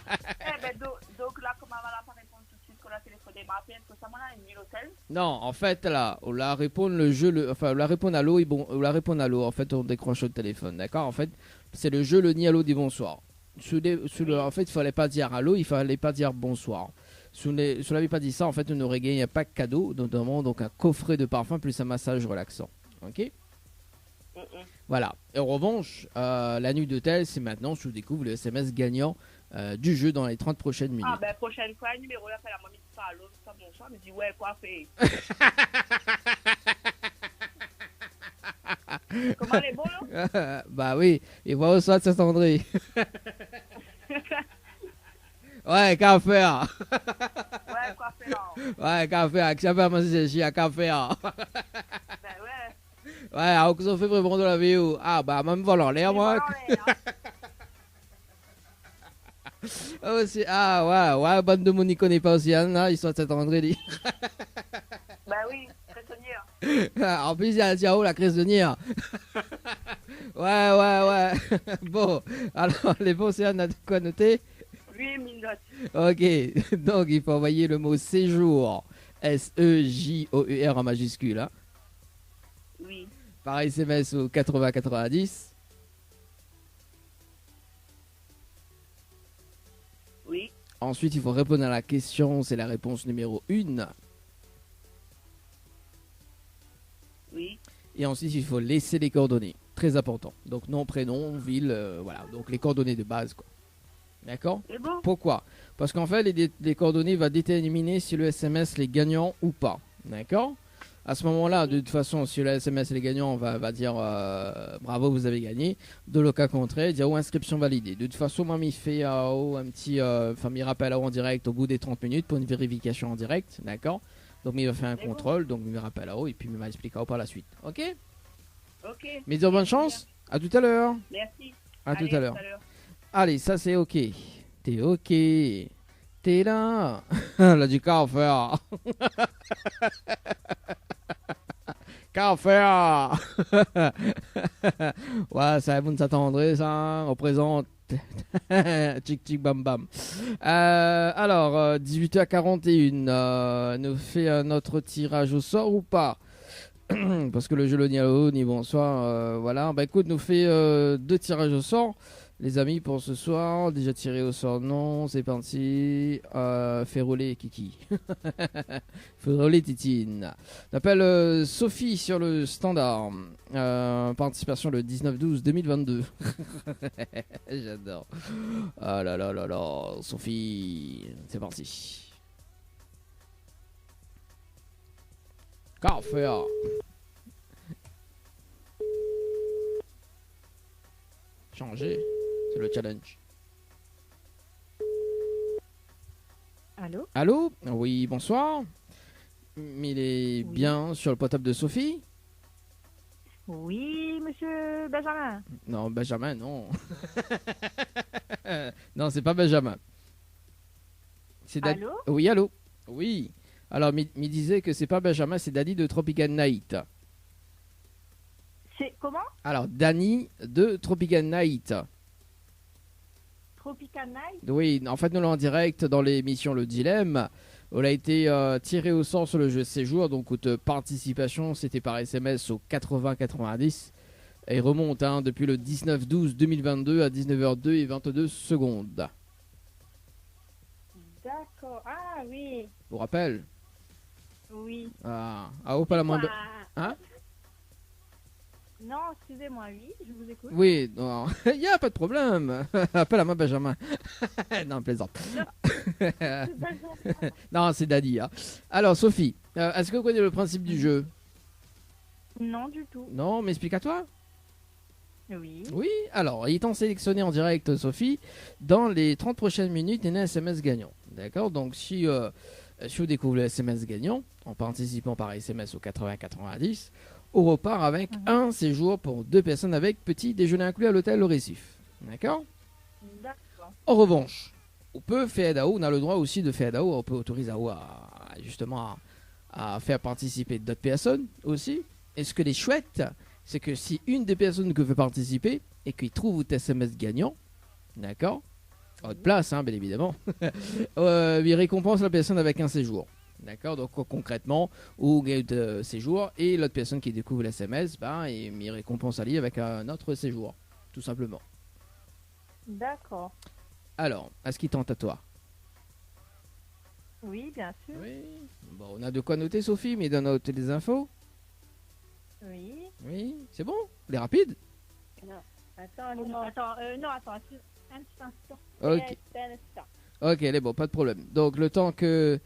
ben, donc là, comme elle va pas répondre tout de suite, qu'on a téléphoné, m'a appelé, tout ça, moi, là, une l'hôtel. Non, en fait, là, on la répondre le jeu, enfin, on la répondre à l'eau, et bon, on la répondre à l'eau, en fait, on décroche le téléphone, d'accord? En fait, c'est le jeu, le nid à l'eau des bonsoirs. En fait, il fallait pas dire allô, il fallait pas dire bonsoir. Si on n'avait pas dit ça, en fait, on aurait gagné un pack cadeau, notamment donc un coffret de parfum plus un massage relaxant. Ok? Voilà. Et en revanche, la nuit d'hôtel, c'est maintenant, je vous découvre le SMS gagnant du jeu dans les 30 prochaines minutes. Ah, ben, prochaine fois, le numéro là, fait la mamie dit pas allô, tout ça, bonsoir, mais dit, ouais, quoi, fait. Comment elle est bon, là? Bah oui, et voilà ça de Saint-André. Ouais, qu'à faire? Ouais, quoi, fait, là? Ouais, qu'à faire? Qu'à faire, moi, c'est chier, qu'à faire? Ben, ouais. Ouais, alors que ça fait vraiment de la vidéo. Ah, bah, même volant l'air, moi. Ah, ouais, bande de monde n'y connaît pas aussi, hein, là, histoire de Saint-André. Ben oui, prisonnière. En plus, il y a Tiao, la prisonnière. Ouais. Bon, alors, les bons, c'est on a de quoi noter? 8 minutes. Ok, donc il faut envoyer le mot séjour, S-E-J-O-U-R en majuscule, hein, Oui. par SMS au 8090. Oui. Ensuite, il faut répondre à la question, c'est la réponse numéro 1. Oui. Et ensuite, il faut laisser les coordonnées, très important. Donc nom, prénom, ville, voilà, donc les coordonnées de base, quoi. D'accord? C'est bon? Pourquoi? Parce qu'en fait, les coordonnées vont déterminer si le SMS est gagnant ou pas. D'accord? À ce moment-là, de toute façon, si le SMS est gagnant, on va dire bravo, vous avez gagné. De le cas contraire, dire inscription validée. De toute façon, moi, il fait un petit il rappelle en direct au bout des 30 minutes pour une vérification en direct. D'accord? Donc, il va faire un contrôle, donc il me rappelle là-haut et puis il m'expliquera par la suite. Ok? Ok. Mais dire bonne chance. À tout à l'heure. Merci. À tout à l'heure. Allez, ça c'est ok. T'es ok. T'es là. Là, du qu'à faire. Qu'à faire. Ouais, ça vous ne s'attendrait, ça. On présente. Tchic tchic bam bam. Alors, 18h41. Nous fait notre tirage au sort ou pas? Parce que le jeu le Nialo, ni bonsoir. Voilà. Bah écoute, nous fait 2 tirages au sort. Les amis, pour ce soir, déjà tiré au sort, non, c'est parti. Fait rouler Kiki. Fait rouler Titine. On appelle Sophie sur le standard. Participation le 19-12-2022. J'adore. Ah là là là là. Sophie, c'est parti. Qu'à faire? Changer. C'est le challenge. Allô? Allô? Oui, bonsoir. Il est bien sur le portable de Sophie? Oui, monsieur Benjamin. Non, Benjamin, non. Non, c'est pas Benjamin. Allô? Oui, allô? Oui. Alors, il disait que c'est pas Benjamin, c'est Danny de Tropical Night. C'est comment? Alors, Danny de Tropical Night. Tropical Night? Oui, en fait, nous l'avons en direct dans l'émission Le Dilemme. On a été tiré au sort sur le jeu Séjour, donc toute participation, c'était par SMS au 80-90. Et remonte depuis le 19-12-2022 à 19h02 et 22 secondes. D'accord. Ah oui. Vous rappelle? Oui. Ah, oh, pas la moins... Hein? Non, excusez-moi, oui, je vous écoute. Oui, non, il n'y a pas de problème. Appelle à moi Benjamin. Non, plaisante. Non, c'est Daddy. Hein. Alors, Sophie, est-ce que vous connaissez le principe du jeu? Non, du tout. Non, mais explique à toi. Oui. Oui, alors, étant sélectionné en direct, Sophie, dans les 30 prochaines minutes, il y a un SMS gagnant. D'accord? Donc, si vous découvrez le SMS gagnant, en participant par SMS au 80-90, on repart avec un séjour pour 2 personnes avec petit déjeuner inclus à l'hôtel Le Récif. D'accord? D'accord. En revanche, on peut faire DAO, on a le droit aussi de faire DAO, on peut autoriser DAO justement à faire participer d'autres personnes aussi. Et ce que les chouettes, c'est que si une des personnes que veut participer et qu'il trouve votre SMS gagnant, d'accord, à votre place, hein, bien évidemment, il récompense la personne avec un séjour. D'accord, donc concrètement, ou gagne de séjour, et l'autre personne qui découvre l'SMS, ben, il récompense Ali avec un autre séjour, tout simplement. D'accord. Alors, est-ce qu'il tente à toi? Oui, bien sûr. Oui. Bon, on a de quoi noter, Sophie, mais il donne noter des infos. Oui. Oui, c'est bon? Les rapides? Non. Attends, non, attends, un petit instant. Ok. Un instant. Ok, elle est bon, pas de problème. Donc, le temps que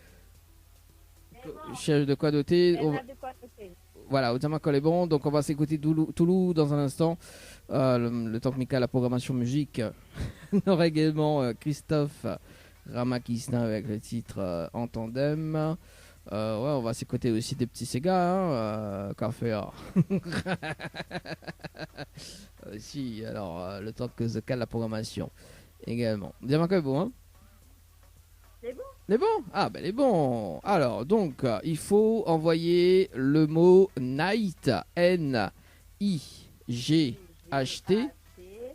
je cherche de quoi noter, Elle a de quoi noter. voilà, autrement qu'elle est bon. Donc, on va s'écouter Toulouse dans un instant. Le temps que Mika a la programmation musique. On aura également Christophe Ramakistin avec le titre En Tandem. Ouais, on va s'écouter aussi des petits Sega, qu'à faire. Si, alors, le temps que se cale la programmation également. Dis-moi que bon, hein? C'est bon? C'est bon? Ah, ben, il est bon. Alors, donc, il faut envoyer le mot Night, N-I-G-H-T,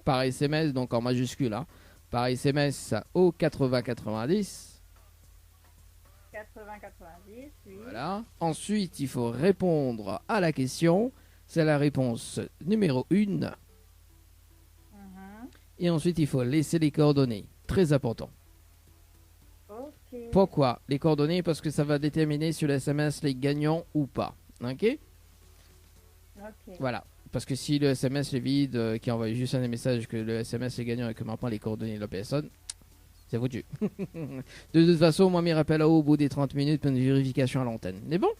par SMS, donc en majuscule, hein, par SMS au 8090. 80-90, oui. Voilà. Ensuite, il faut répondre à la question. C'est la réponse numéro 1. Et ensuite, il faut laisser les coordonnées. Très important. Ok. Pourquoi les coordonnées? Parce que ça va déterminer si le SMS est gagnant ou pas. Ok? Ok. Voilà. Parce que si le SMS est vide, qui envoie juste un message que le SMS est gagnant et que maintenant les coordonnées de la personne, c'est foutu. De toute façon, moi, mes rappels au bout des 30 minutes pour une vérification à l'antenne. C'est bon?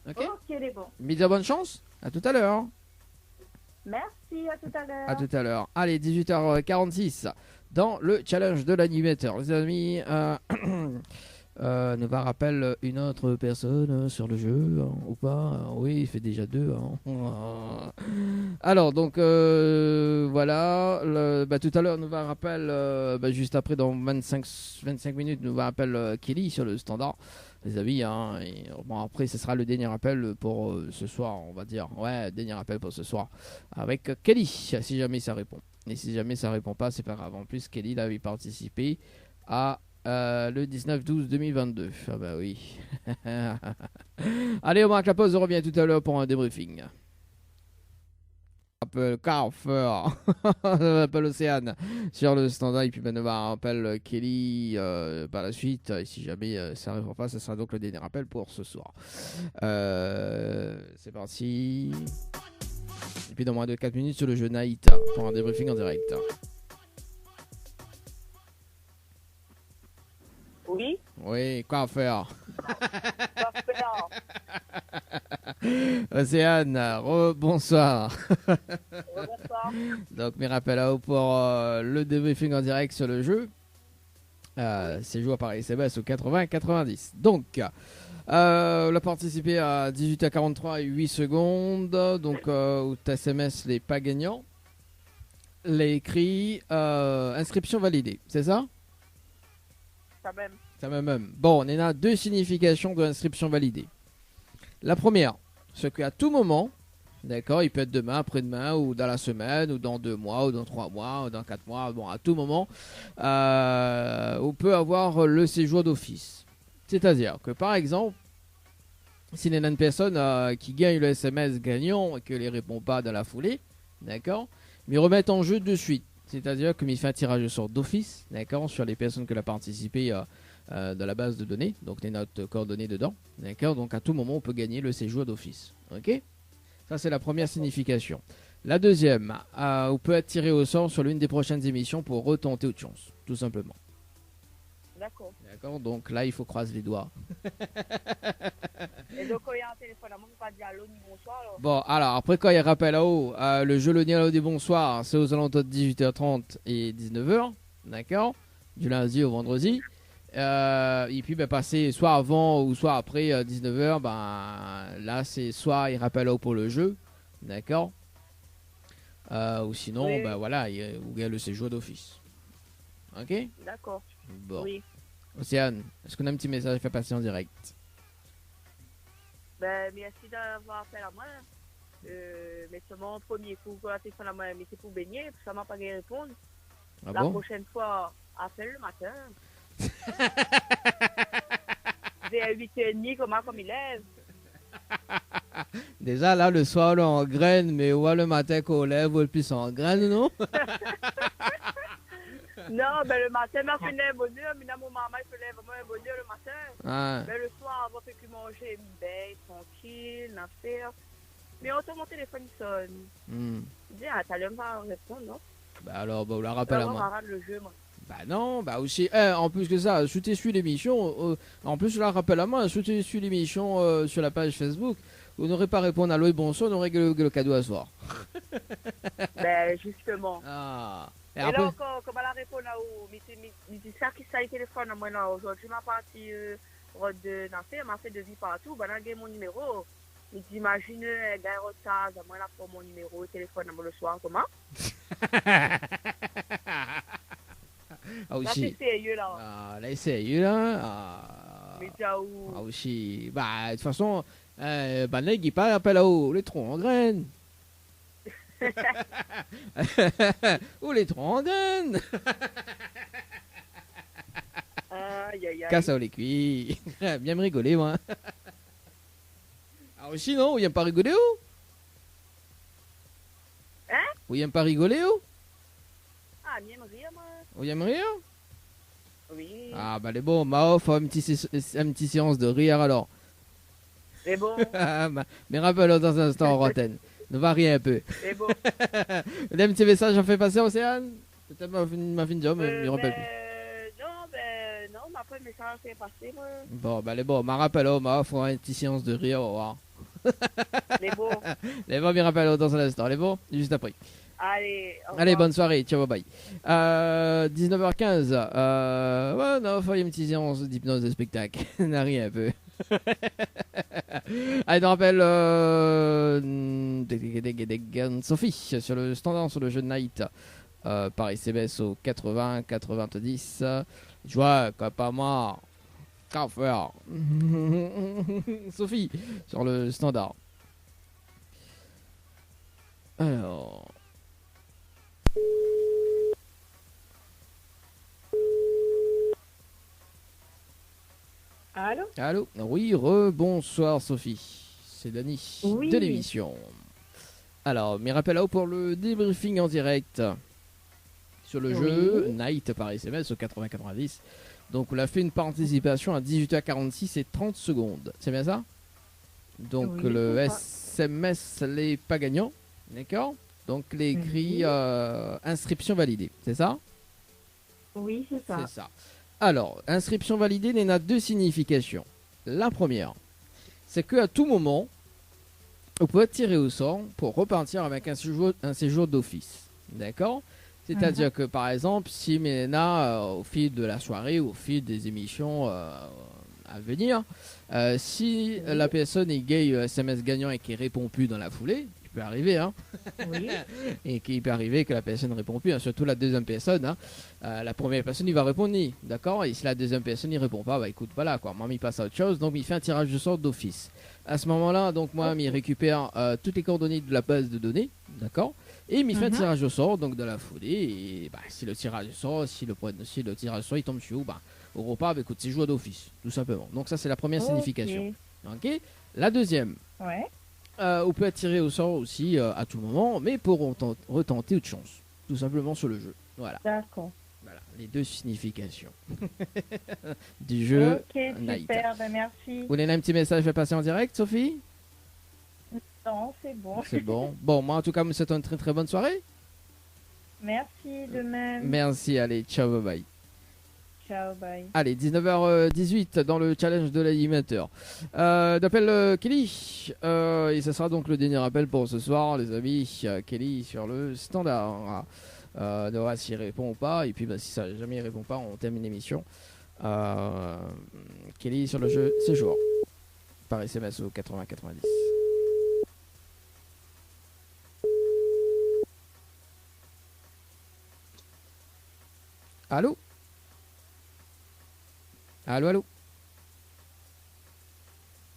Ok? Ok, c'est bon. Mise à bonne chance. À tout à l'heure. Merci, à tout à l'heure. À tout à l'heure. Allez, 18h46 dans le challenge de l'animateur. Les amis, nous va rappeler une autre personne sur le jeu, hein, ou pas? Oui, il fait déjà 2. Hein. Alors, donc, voilà. Tout à l'heure, nous va rappeler, juste après, dans 25 minutes, nous va rappeler Kelly sur le standard. Les amis, hein, et, bon, après, ce sera le dernier appel pour ce soir, on va dire. Ouais, dernier appel pour ce soir. Avec Kelly, si jamais ça répond. Et si jamais ça répond pas, c'est pas grave. En plus, Kelly, il avait participé à le 19-12-2022. Ah bah oui. Allez, on marque la pause, on revient tout à l'heure pour un débriefing. Appel Carrefour, appel Océane sur le standard, et puis on va appeler Kelly par la suite. Et si jamais ça ne répond pas, ce sera donc le dernier appel pour ce soir. C'est parti. Et puis dans moins de 4 minutes sur le jeu Night pour un débriefing en direct. Oui. Oui, quoi faire? Quoi faire? Océane, bonsoir. Bonsoir. Donc, mes rappels à pour le débriefing en direct sur le jeu. C'est joué par SMS au 80-90. Donc, on a participé à 18h43 et 8 secondes. Donc, où ta SMS n'est pas gagnant. Les écrits inscription validée, c'est ça? Ça même. Ça même. Bon, on a 2 significations de l'inscription validée. La première, c'est qu'à tout moment, d'accord, il peut être demain, après-demain, ou dans la semaine, ou dans 2 mois, ou dans 3 mois, ou dans 4 mois, bon, à tout moment, on peut avoir le séjour d'office. C'est-à-dire que, par exemple, s'il y a une personne qui gagne le SMS gagnant et qu'elle ne répond pas dans la foulée, d'accord, mais remettre en jeu de suite. C'est-à-dire qu'il fait un tirage au sort d'office, d'accord, sur les personnes qui ont participé dans la base de données, donc les notes coordonnées dedans, d'accord. Donc à tout moment, on peut gagner le séjour d'office, ok. Ça, c'est la première signification. La deuxième, on peut être tiré au sort sur l'une des prochaines émissions pour retenter autre chance, tout simplement. D'accord. D'accord. Donc là, il faut croiser les doigts. Et donc, quand il y a un téléphone, on ne peut pas dire allô ni bonsoir. Alors. Bon, alors après, quand il y a rappel à haut, le jeu le Allô des bonsoirs, c'est aux alentours de 18h30 et 19h, d'accord, du lundi au vendredi. Et puis, passer soit avant ou soit après 19h, là, c'est soit il rappelle à haut pour le jeu, d'accord, ou sinon, oui. Voilà, il y a le séjour d'office. Ok. D'accord. Bon. Oui. Océane, est-ce qu'on a un petit message à faire passer en direct? Ben, merci d'avoir appelé à moi. Mais seulement au premier coup, quand la téléphone à moi, mais c'est pour baigner, ça m'a pas gagné répondre. Ah La bon? prochaine fois, appelle le matin. Vers 8h30, comme il lève. Déjà là, le soir, là, en graine, mais ouais, le matin qu'on lève, ou le plus en graine, non? Non, ben le matin, m'a fait un bonheur, mais mon maman, il fait vraiment un bonheur le matin. Ah. Ben le soir, on va faire que manger, ben, tranquille, l'affaire. Mais autant mon téléphone sonne. Je dis, ah, t'as l'air pas répondre, non? Bah alors, bah, on la rappelle à On moi. arrête le jeu, moi. Bah non, bah aussi, en plus que ça, si tu suis l'émission, en plus je la rappelle à moi, si tu suis l'émission sur la page Facebook, vous n'aurez pas répondu à l'eau et bonsoir, on aurait le cadeau à soir. Ben justement. Ah. Et là encore, comme elle répond là où, mais c'est ça qui s'est téléphone à moi là aujourd'hui, ma partie de l'affaire, m'a fait de vie partout, ben là, j'ai mon numéro. Mais t'imagines, un gars retard, moi là pour mon numéro, téléphone à moi le soir, comment? Ah aussi. Là, c'est sérieux là. Ah, là, c'est sérieux là. Ah. Mais ciao. Ah aussi. Bah, de toute façon, bah, nèg, il parle appel à haut, les troncs en graines. Ou les troncs en graines. Aïe, aïe, aïe. Casse à les cuits. Bien me rigoler, moi. Ah aussi, non? Vous n'aimez pas rigoler, ou? Hein? Vous n'aimez pas rigoler, ou? Ah, m'aime rire, moi. Vous aimez rire? Oui. Ah, bah, les bons, ma offre, une petite séance de rire, alors. C'est bon. Mais rappelle dans un instant, Roten. Ne va rien un peu. C'est bon. Les petits messages, j'en fais passer, Océane? Peut-être m'a fait une job, mais je me rappelle plus. Non, mais après, le message s'est passé, moi. Bon, bah, les bons, ma rappel, ma offre, une petite séance de rire, au revoir. Les bons. Les bons, me rappelle dans un instant, les bons, juste après. Allez, Allez, bonne soirée, ciao, bye bye. 19h15, ouais, non, il y a une petite séance d'hypnose de spectacle. N'a rien un peu. Allez, je rappelle Sophie sur le standard sur le jeu de Night par SMS au 80 90. Je vois quoi pas moi. Qu'à faire. Sophie sur le standard. Alors. Allô? Allô? Oui, rebonsoir Sophie. C'est Dani de l'émission. Alors, mes rappels là pour le débriefing en direct sur le jeu Night par SMS au 80-90. Donc, on a fait une participation à 18h46 et 30 secondes. C'est bien ça? Donc, le SMS n'est pas gagnant. D'accord? Donc, les écrits inscription validée. C'est ça? Oui, c'est ça. C'est ça. Alors, inscription validée, il y en a deux significations. La première, c'est qu'à tout moment, vous pouvez tirer au sort pour repartir avec un séjour d'office. D'accord? C'est-à-dire que, par exemple, si Mélena, au fil de la soirée ou au fil des émissions à venir, si la personne est gay, SMS gagnant et qui répond plus dans la foulée, il peut arriver, hein. Oui. Et qu'il peut arriver que la personne ne répond plus, hein, surtout la deuxième personne. Hein. La première personne, il va répondre ni, d'accord? Et si la deuxième personne, il répond pas, bah écoute, voilà quoi, moi, il passe à autre chose, donc il fait un tirage de sort d'office. À ce moment-là, donc moi, il récupère toutes les coordonnées de la base de données, d'accord? Et il fait un tirage au sort, donc de la foulée, et bah, si le tirage au sort, si le tirage au sort, il tombe sur où, bah, au repas, bah, écoute, c'est joueur d'office, tout simplement. Donc ça, c'est la première signification. Ok? La deuxième. Ouais. On peut tirer au sort aussi à tout moment, mais pour retenter autre chance, tout simplement sur le jeu. Voilà. D'accord. Voilà, les deux significations du jeu. Ok, Night. super, ben merci. Vous voulez un petit message à passer en direct, Sophie? Non, c'est bon. C'est bon. Bon, moi en tout cas, je vous souhaite une très très bonne soirée. Merci de même. Merci, allez, ciao, bye bye. Ciao, bye. Allez, 19h18 dans le challenge de l'animateur. D'appel Kelly. Et ce sera donc le dernier appel pour ce soir, les amis. Kelly sur le standard. On verra s'il répond ou pas. Et puis, bah, si ça jamais il répond pas, on termine l'émission. Kelly sur le jeu séjour. Par SMS au 80-90. Allô? Allô, allô?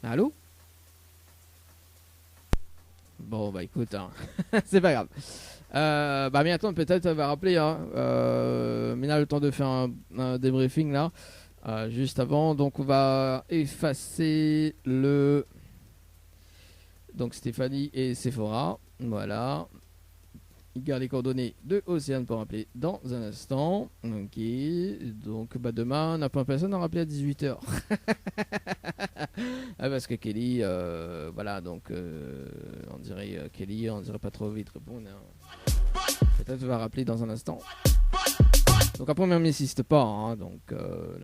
Allô? Bon, bah écoute, hein. C'est pas grave. Bah, mais attends, peut-être elle va rappeler. Hein. Mais là, le temps de faire un débriefing là. Juste avant. Donc, on va effacer le. Donc, Stéphanie et Sephora. Voilà. Il garde les coordonnées de Océane pour rappeler dans un instant. Ok. Donc, bah, demain, on n'a pas personne à rappeler à 18h. Parce que Kelly, voilà, donc on dirait Kelly, on dirait pas trop vite répondre. Hein. Peut-être va rappeler dans un instant. Donc après, on n'insiste pas. Hein, donc